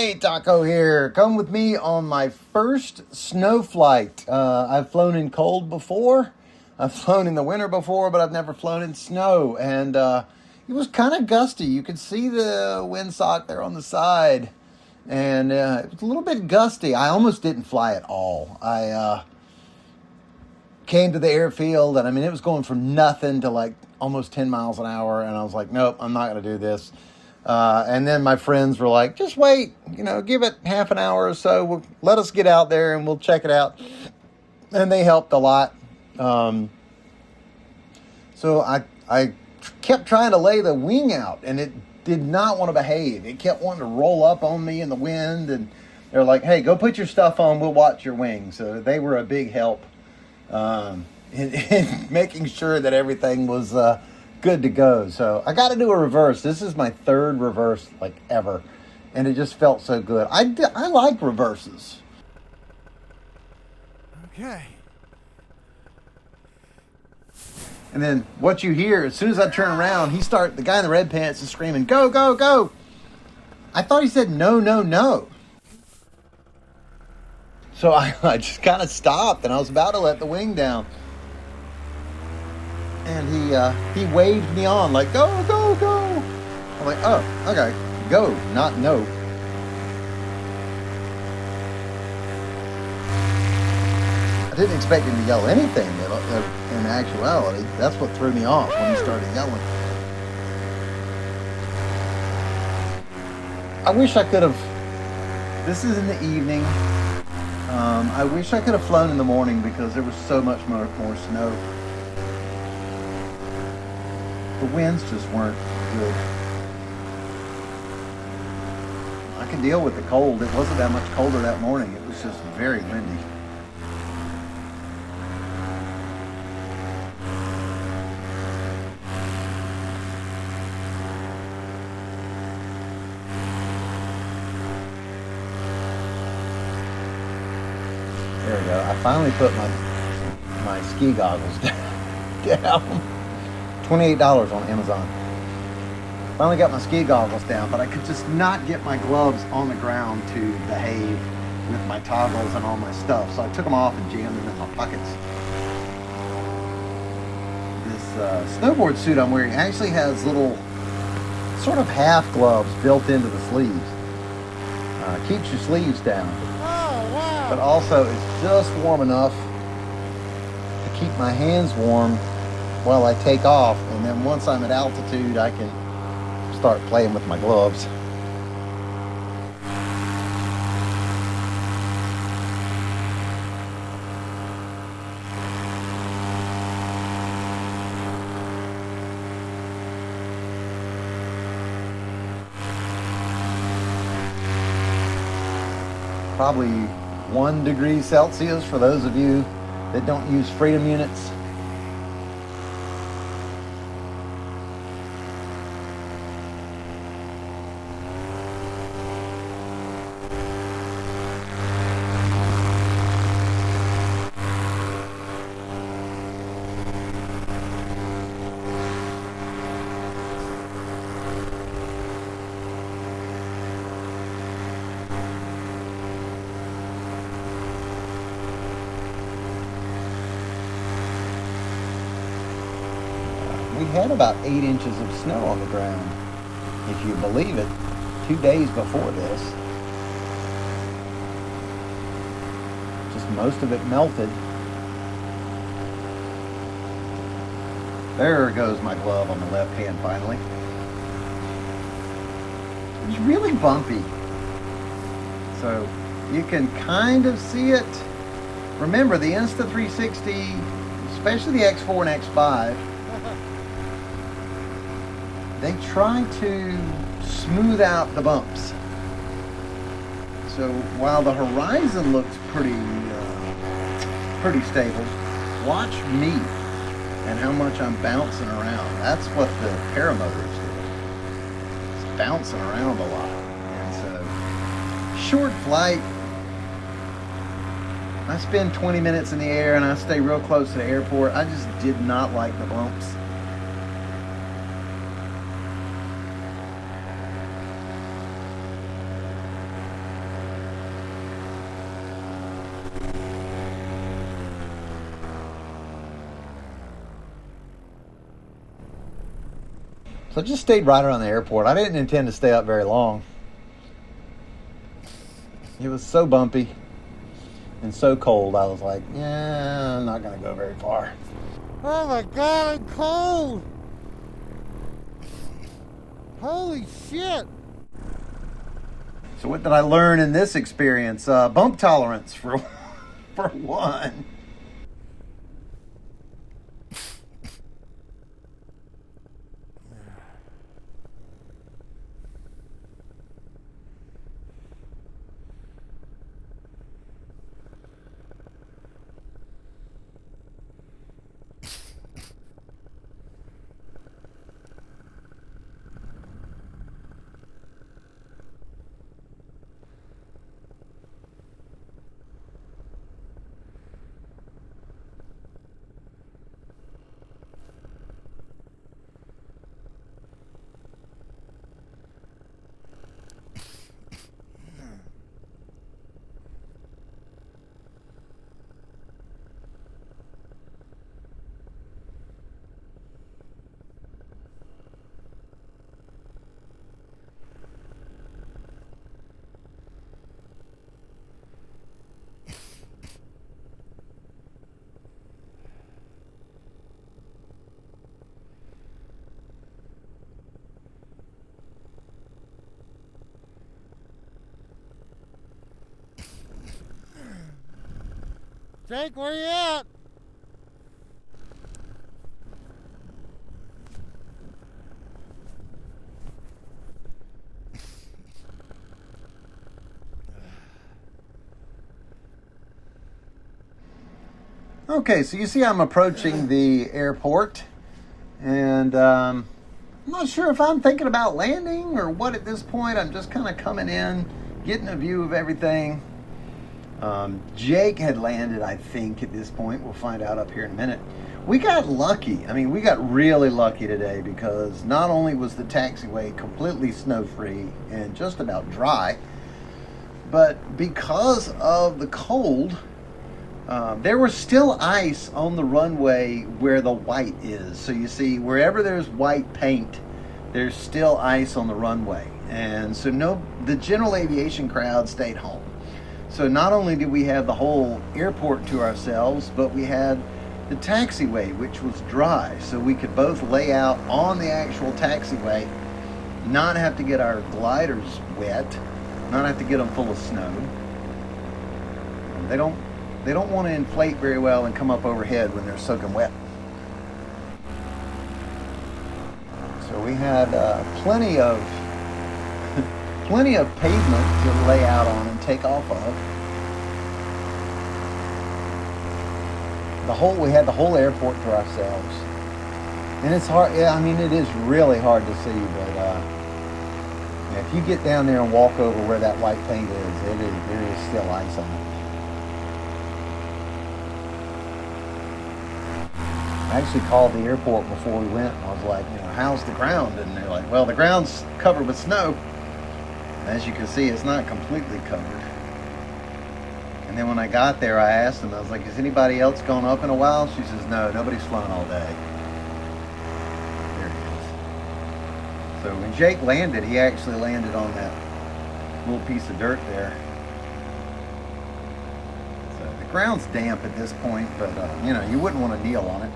Hey, Taco here. Come with me on my first snow flight. I've flown in cold before. I've flown in the winter before, but I've never flown in snow. And it was kind of gusty. You could see the windsock there on the side. And it was a little bit gusty. I almost didn't fly at all. I came to the airfield, and I mean, it was going from nothing to like almost 10 miles an hour. And I was like, nope, I'm not going to do this. And then my friends were like, just wait, give it half an hour or so. Let us get out there and we'll check it out. And they helped a lot. So I kept trying to lay the wing out, and it did not want to behave. It kept wanting to roll up on me in the wind, and they're like, hey, go put your stuff on. We'll watch your wing. So they were a big help in making sure that everything was good to go. So I got to do a reverse. This is my third reverse like ever, and it just felt so good. I like reverses. Okay. And then what you hear as soon as I turn around, the guy in the red pants is screaming, go, go, go. I thought he said no, no, no. So I just kind of stopped, and I was about to let the wing down. And he waved me on like, go, go, go. I'm like, oh, okay, go, not no. I didn't expect him to yell anything in actuality. That's what threw me off when he started yelling. I wish I could have, this is in the evening. I wish I could have flown in the morning because there was so much more snow. The winds just weren't good. I could deal with the cold. It wasn't that much colder that morning. It was just very windy. There we go. I finally put my ski goggles down. $28 on Amazon. Finally got my ski goggles down, but I could just not get my gloves on the ground to behave with my toggles and all my stuff. So I took them off and jammed them in my pockets. This snowboard suit I'm wearing actually has little sort of half gloves built into the sleeves. Keeps your sleeves down. Oh, wow. But also it's just warm enough to keep my hands warm while I take off, and then once I'm at altitude, I can start playing with my gloves. Probably 1 degree Celsius for those of you that don't use freedom units. We had about 8 inches of snow on the ground, if you believe it, 2 days before this. Just most of it melted. There goes my glove on the left hand finally. It's really bumpy. So you can kind of see it. Remember, the Insta360, especially the X4 and X5, they try to smooth out the bumps. So while the horizon looks pretty stable, watch me and how much I'm bouncing around. That's what the Paramotor is doing. It's bouncing around a lot. And so, short flight. I spend 20 minutes in the air and I stay real close to the airport. I just did not like the bumps. So I just stayed right around the airport. I didn't intend to stay up very long. It was so bumpy and so cold. I was like, yeah, I'm not going to go very far. Oh my God, I'm cold. Holy shit. So what did I learn in this experience? Bump tolerance for one. Jake, where you at? Okay, so you see I'm approaching the airport, and I'm not sure if I'm thinking about landing or what at this point. I'm just kind of coming in, getting a view of everything. Jake had landed, I think, at this point. We'll find out up here in a minute. We got lucky. I mean, we got really lucky today because not only was the taxiway completely snow-free and just about dry, but because of the cold, there was still ice on the runway where the white is. So you see, wherever there's white paint, there's still ice on the runway. And so the general aviation crowd stayed home. So not only did we have the whole airport to ourselves, but we had the taxiway, which was dry. So we could both lay out on the actual taxiway, not have to get our gliders wet, not have to get them full of snow. They don't want to inflate very well and come up overhead when they're soaking wet. So we had plenty of pavement to lay out on and take off of. We had the whole airport to ourselves. And it's hard, I mean, it is really hard to see, but if you get down there and walk over where that white paint is, there is still ice on it. I actually called the airport before we went, and I was like, how's the ground? And they're like, well, the ground's covered with snow. As you can see, it's not completely covered. And then when I got there, I asked them, I was like, has anybody else gone up in a while? She says, no, nobody's flown all day. There it is. So when Jake landed, he actually landed on that little piece of dirt there. So the ground's damp at this point, but you wouldn't want to kneel on it.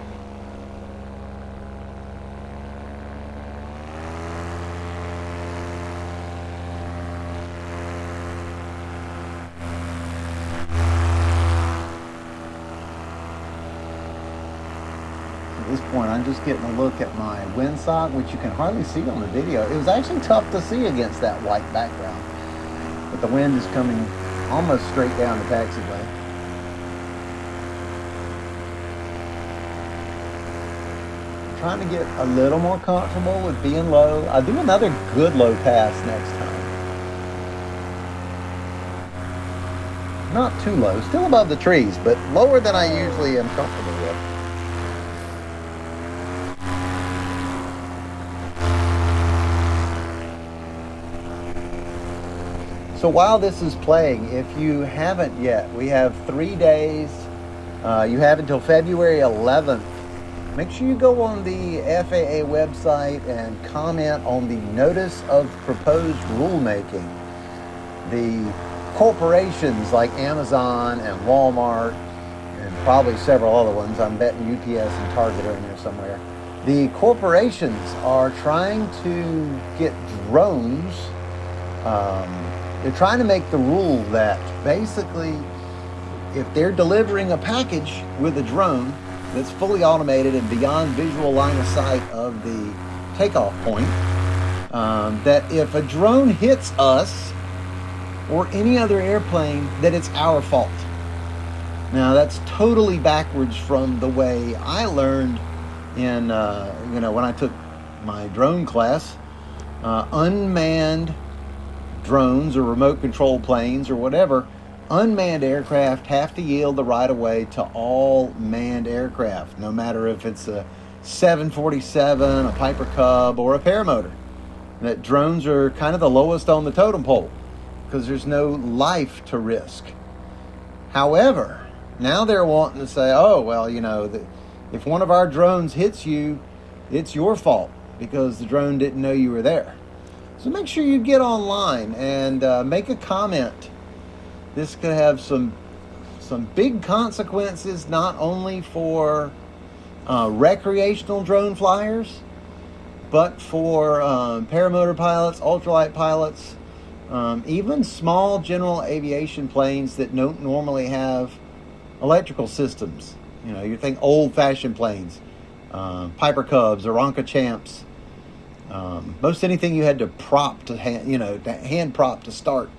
At this point, I'm just getting a look at my windsock, which you can hardly see on the video. It was actually tough to see against that white background, but the wind is coming almost straight down the taxiway. I'm trying to get a little more comfortable with being low. I'll do another good low pass next time. Not too low, still above the trees, but lower than I usually am comfortable with. So while this is playing, if you haven't yet, we have 3 days. You have until February 11th make sure you go on the FAA website and comment on the notice of proposed rulemaking. The corporations like Amazon and Walmart and probably several other ones, I'm betting UPS and Target are in there somewhere. The corporations are trying to get drones. They're trying to make the rule that basically if they're delivering a package with a drone that's fully automated and beyond visual line of sight of the takeoff point, that if a drone hits us or any other airplane, that it's our fault. Now that's totally backwards from the way I learned in, when I took my drone class. Unmanned drones or remote control planes or whatever, unmanned aircraft have to yield the right of way to all manned aircraft, no matter if it's a 747, a Piper Cub, or a Paramotor. That drones are kind of the lowest on the totem pole because there's no life to risk. However, now they're wanting to say, oh, well, if one of our drones hits you, it's your fault because the drone didn't know you were there. So make sure you get online and make a comment. This could have some big consequences, not only for recreational drone flyers, but for paramotor pilots, ultralight pilots, even small general aviation planes that don't normally have electrical systems. You think old-fashioned planes, Piper Cubs, Aranca Champs. Most anything you had to prop to hand prop to start.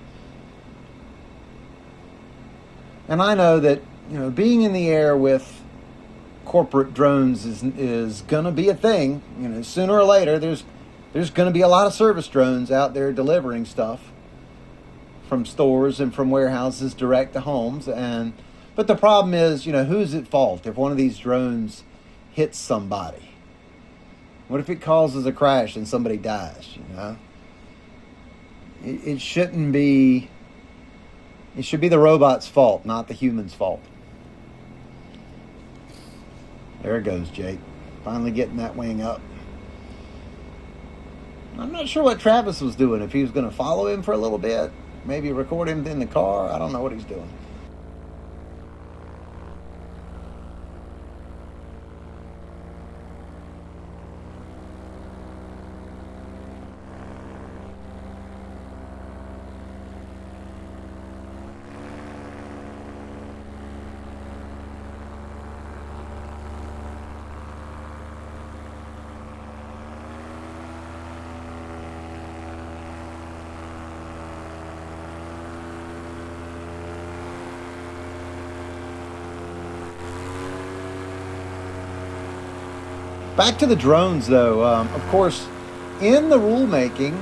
And I know that being in the air with corporate drones is gonna be a thing. Sooner or later there's gonna be a lot of service drones out there delivering stuff from stores and from warehouses direct to homes. But the problem is, who's at fault if one of these drones hits somebody? What if it causes a crash and somebody dies, It shouldn't be... It should be the robot's fault, not the human's fault. There it goes, Jake. Finally getting that wing up. I'm not sure what Travis was doing. If he was going to follow him for a little bit, maybe record him in the car. I don't know what he's doing. Back to the drones, though. Of course, in the rulemaking,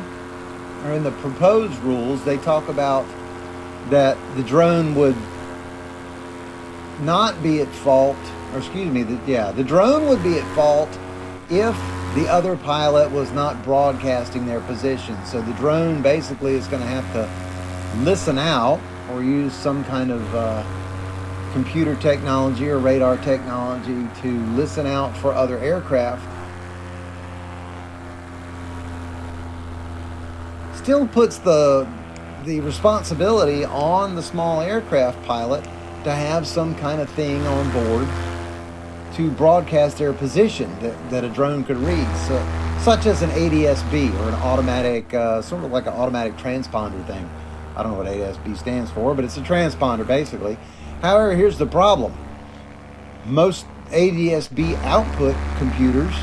or in the proposed rules, they talk about that the drone would not be at fault, or excuse me, the drone would be at fault if the other pilot was not broadcasting their position. So the drone basically is going to have to listen out or use some kind of computer technology or radar technology to listen out for other aircraft. Still puts the responsibility on the small aircraft pilot to have some kind of thing on board to broadcast their position that a drone could read, such as an ADS-B or an automatic, sort of like an automatic transponder thing. I don't know what ADS-B stands for, but it's a transponder basically. However, here's the problem. Most ADS-B output computers,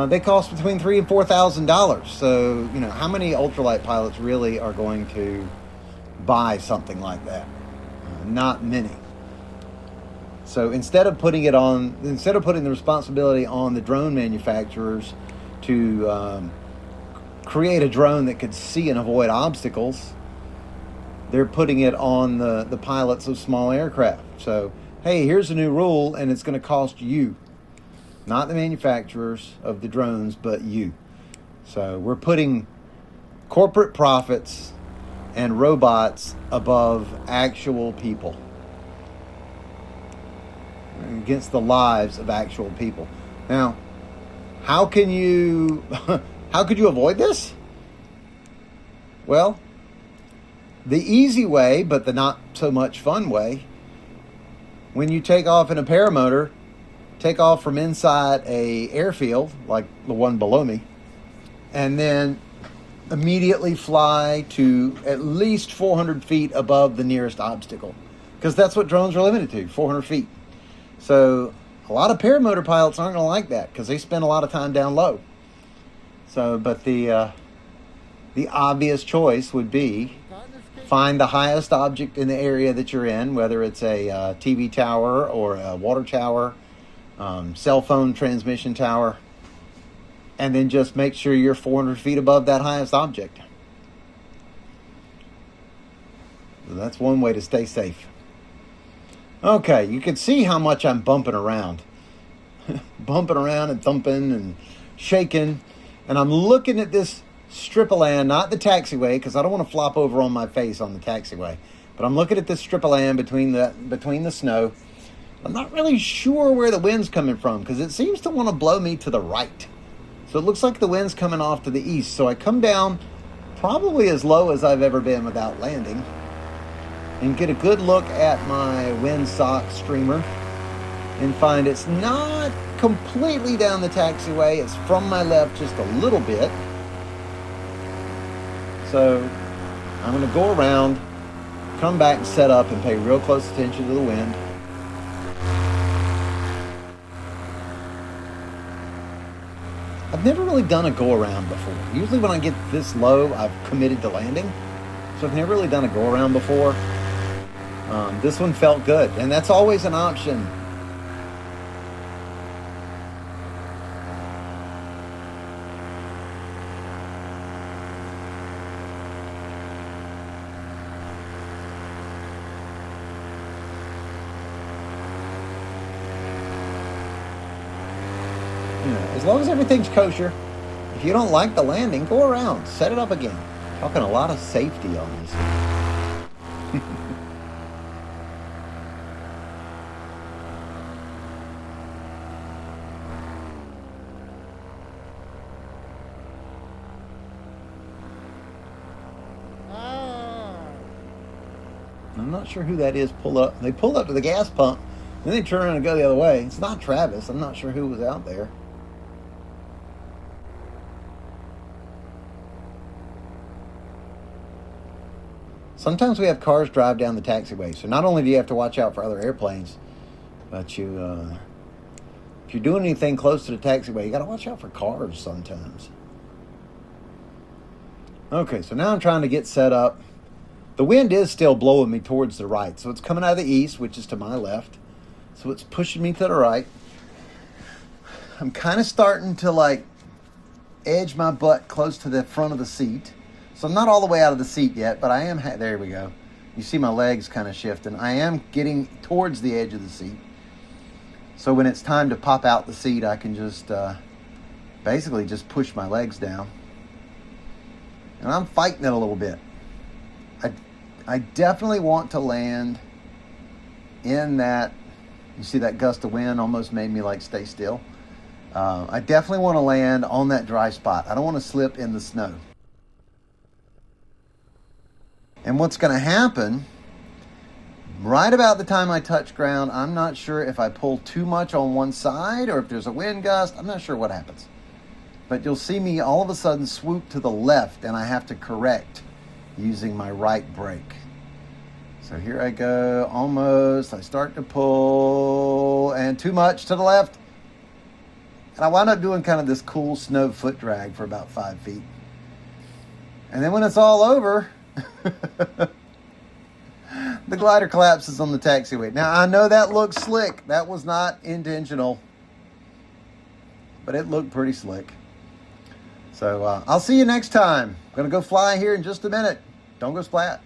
they cost between $3,000 and $4,000. So, how many ultralight pilots really are going to buy something like that? Not many. So instead of putting the responsibility on the drone manufacturers to create a drone that could see and avoid obstacles, they're putting it on the pilots of small aircraft. So, hey, here's a new rule, and it's going to cost you. Not the manufacturers of the drones, but you. So we're putting corporate profits and robots above actual people. against the lives of actual people. Now, how could you avoid this? Well, the easy way, but the not so much fun way, when you take off in a paramotor, take off from inside a airfield, like the one below me, and then immediately fly to at least 400 feet above the nearest obstacle. Because that's what drones are limited to, 400 feet. So a lot of paramotor pilots aren't going to like that because they spend a lot of time down low. So, but the obvious choice would be find the highest object in the area that you're in, whether it's a TV tower or a water tower, cell phone transmission tower, and then just make sure you're 400 feet above that highest object. So that's one way to stay safe. Okay, you can see how much I'm bumping around. Bumping around and thumping and shaking. And I'm looking at this strip of land, not the taxiway, because I don't want to flop over on my face on the taxiway. But I'm looking at this strip of land between the snow. I'm not really sure where the wind's coming from, because it seems to want to blow me to the right. So it looks like the wind's coming off to the east. So I come down probably as low as I've ever been without landing, and get a good look at my windsock streamer and find it's not completely down the taxiway. It's from my left just a little bit. So I'm going to go around, come back and set up and pay real close attention to the wind. I've never really done a go around before. Usually when I get this low, I've committed to landing. So I've never really done a go around before. This one felt good, and that's always an option. As long as everything's kosher, if you don't like the landing, go around, set it up again. Talking a lot of safety on this. I'm not sure who that is. They pull up to the gas pump, then they turn around and go the other way. It's not Travis. I'm not sure who was out there. Sometimes we have cars drive down the taxiway, so not only do you have to watch out for other airplanes, but if you're doing anything close to the taxiway, you got to watch out for cars sometimes. Okay, so now I'm trying to get set up. The wind is still blowing me towards the right, so it's coming out of the east, which is to my left. So it's pushing me to the right. I'm kind of starting to edge my butt close to the front of the seat. So I'm not all the way out of the seat yet, but I am, there we go. You see my legs kind of shifting. I am getting towards the edge of the seat. So when it's time to pop out the seat, I can just basically just push my legs down. And I'm fighting it a little bit. I definitely want to land in that, you see that gust of wind almost made me stay still. I definitely want to land on that dry spot. I don't want to slip in the snow. And what's going to happen, right about the time I touch ground, I'm not sure if I pull too much on one side or if there's a wind gust. I'm not sure what happens. But you'll see me all of a sudden swoop to the left, and I have to correct using my right brake. So here I go, almost. I start to pull, and too much to the left. And I wound up doing kind of this cool snow foot drag for about 5 feet. And then when it's all over, the glider collapses on the taxiway. Now, I know that looks slick. That was not intentional. But it looked pretty slick. So I'll see you next time. I'm going to go fly here in just a minute. Don't go splat.